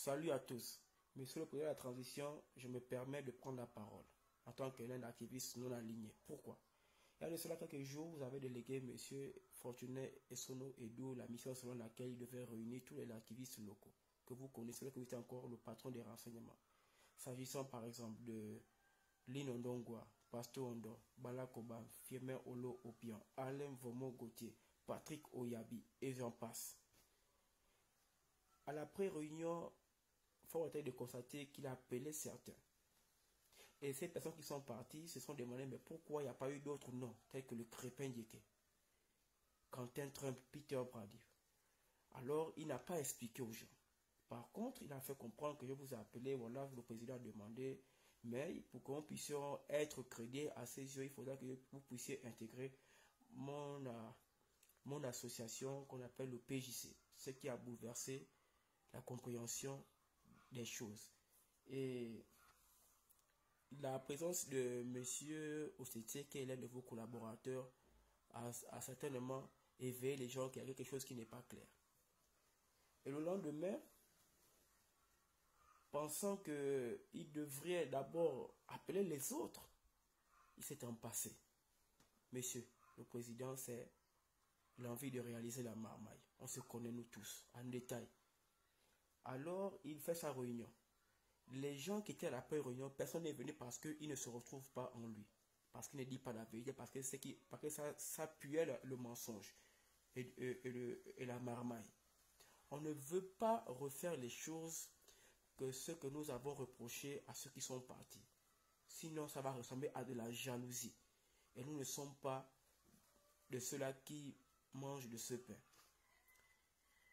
Salut à tous. Monsieur le Président de la Transition, je me permets de prendre la parole en tant qu'un activiste non aligné. Pourquoi? Il y a de cela quelques jours, vous avez délégué M. Fortuné Essono Edou la mission selon laquelle il devait réunir tous les activistes locaux que vous connaissez, que vous êtes encore le patron des renseignements. S'agissant par exemple de Lino Ndongwa, Pastor Ondo, Balakoba, Firmin Olo Opian, Alain Vomo Gauthier, Patrick Oyabi et j'en passe. À la pré-réunion, il faut de constater qu'il a appelé certains. Et ces personnes qui sont parties se sont demandé mais pourquoi il n'y a pas eu d'autres noms, tels que le Crépin Diéké, Quentin Trump, Peter Brady. Alors, il n'a pas expliqué aux gens. Par contre, il a fait comprendre que je vous ai appelé, voilà, le président a demandé, mais pour qu'on puisse être crédit à ses yeux, il faudra que vous puissiez intégrer mon association qu'on appelle le PJC, ce qui a bouleversé la compréhension des choses. Et la présence de M. Ossetie, qui est l'un de vos collaborateurs, a certainement éveillé les gens qu'il y a quelque chose qui n'est pas clair. Et le lendemain, pensant qu'il devrait d'abord appeler les autres, il s'est en passé. Monsieur le Président, c'est l'envie de réaliser la marmaille. On se connaît nous tous, en détail. Alors, il fait sa réunion. Les gens qui étaient à la réunion, personne n'est venu parce qu'il ne se retrouve pas en lui. Parce qu'il ne dit pas la vérité, parce que ça puait le mensonge et la marmaille. On ne veut pas refaire les choses que ce que nous avons reproché à ceux qui sont partis. Sinon, ça va ressembler à de la jalousie. Et nous ne sommes pas de ceux-là qui mangent de ce pain.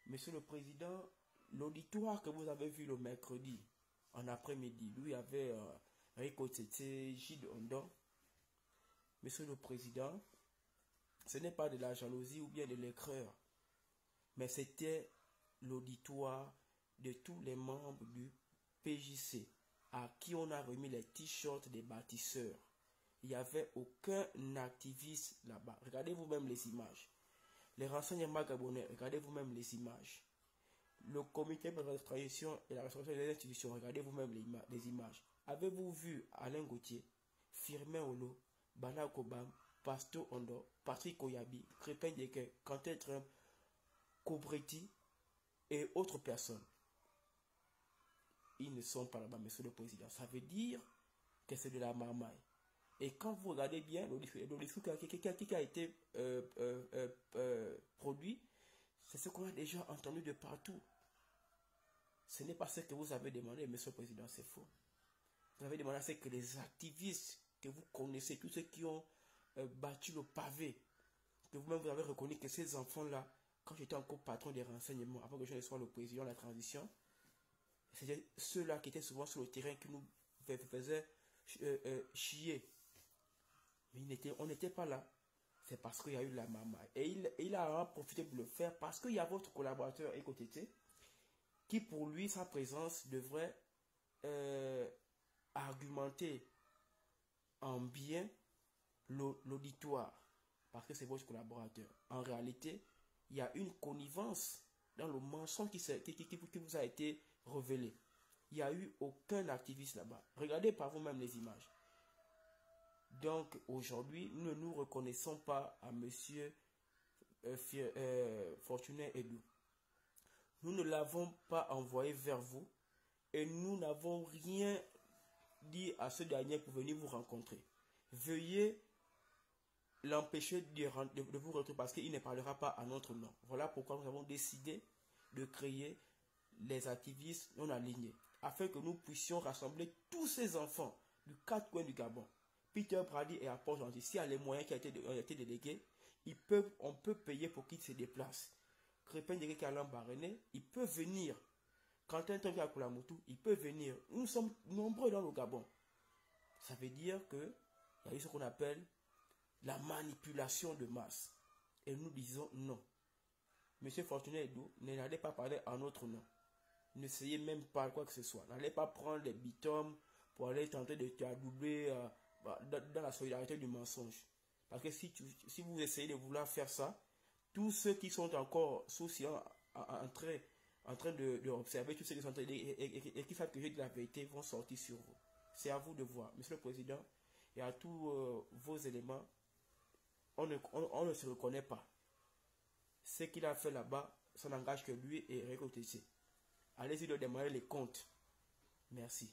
Monsieur le Président, l'auditoire que vous avez vu le mercredi, en après-midi, lui il y avait Rico Tete, Gilles Ondon. Monsieur le Président, ce n'est pas de la jalousie ou bien de l'écreur, mais c'était l'auditoire de tous les membres du PJC à qui on a remis les t-shirts des bâtisseurs. Il n'y avait aucun activiste là-bas. Regardez vous-même les images. Les renseignements gabonais, regardez vous-même les images. Le comité de la transition et la restauration des institutions, regardez vous-même les images. Avez-vous vu Alain Gauthier, Firmin Olo, Bala Obam, Pastor Ondo, Patrick Oyabi, Crépin Diéké, Quentin Trump, Kobreti et autres personnes? Ils ne sont pas là-bas, Monsieur le Président. Ça veut dire que c'est de la marmaille. Et quand vous regardez bien le discours qui a été produit, c'est ce qu'on a déjà entendu de partout. Ce n'est pas ce que vous avez demandé, Monsieur le Président, c'est faux. Vous avez demandé à ce que les activistes que vous connaissez, tous ceux qui ont battu le pavé, que vous-même vous avez reconnu que ces enfants-là, quand j'étais encore patron des renseignements, avant que je ne sois le président de la transition, c'était ceux-là qui étaient souvent sur le terrain qui nous faisaient chier. Mais on n'était pas là. C'est parce qu'il y a eu la marmaille. Et il a profité de le faire parce qu'il y a votre collaborateur Ekotete qui pour lui, sa présence devrait argumenter en bien l'auditoire. Parce que c'est votre collaborateur. En réalité, il y a une connivence dans le mensonge qui vous a été révélé. Il n'y a eu aucun activiste là-bas. Regardez par vous-même les images. Donc aujourd'hui, nous ne nous reconnaissons pas à monsieur Fortuné Edou. Nous ne l'avons pas envoyé vers vous et nous n'avons rien dit à ce dernier pour venir vous rencontrer. Veuillez l'empêcher de vous retrouver parce qu'il ne parlera pas à notre nom. Voilà pourquoi nous avons décidé de créer les activistes non alignés afin que nous puissions rassembler tous ces enfants du 4 coins du Gabon. Peter Brady et Apport Gentil, s'il y a les moyens qui ont été délégués, on peut payer pour qu'ils se déplacent. Crépin Diéké qui est Alain Baréné, il peut venir. Quentin Trump à Koulamoutou, il peut venir. Nous sommes nombreux dans le Gabon. Ça veut dire qu'il y a eu ce qu'on appelle la manipulation de masse. Et nous disons non. Monsieur Fortuné Edou, n'allez pas parler en notre nom. N'essayez même pas quoi que ce soit. N'allez pas prendre les bitomes pour aller tenter de t'adoubler dans la solidarité du mensonge. Parce que si vous essayez de vouloir faire ça, tous ceux qui sont encore souciants en train en train de observer tous ceux qui sont en train et qui savent que j'ai de la vérité vont sortir sur vous. C'est à vous de voir. Monsieur le Président, et à tous vos éléments, on ne se reconnaît pas. Ce qu'il a fait là-bas, ça n'engage que lui et Récotéché. Allez-y de demander les comptes. Merci.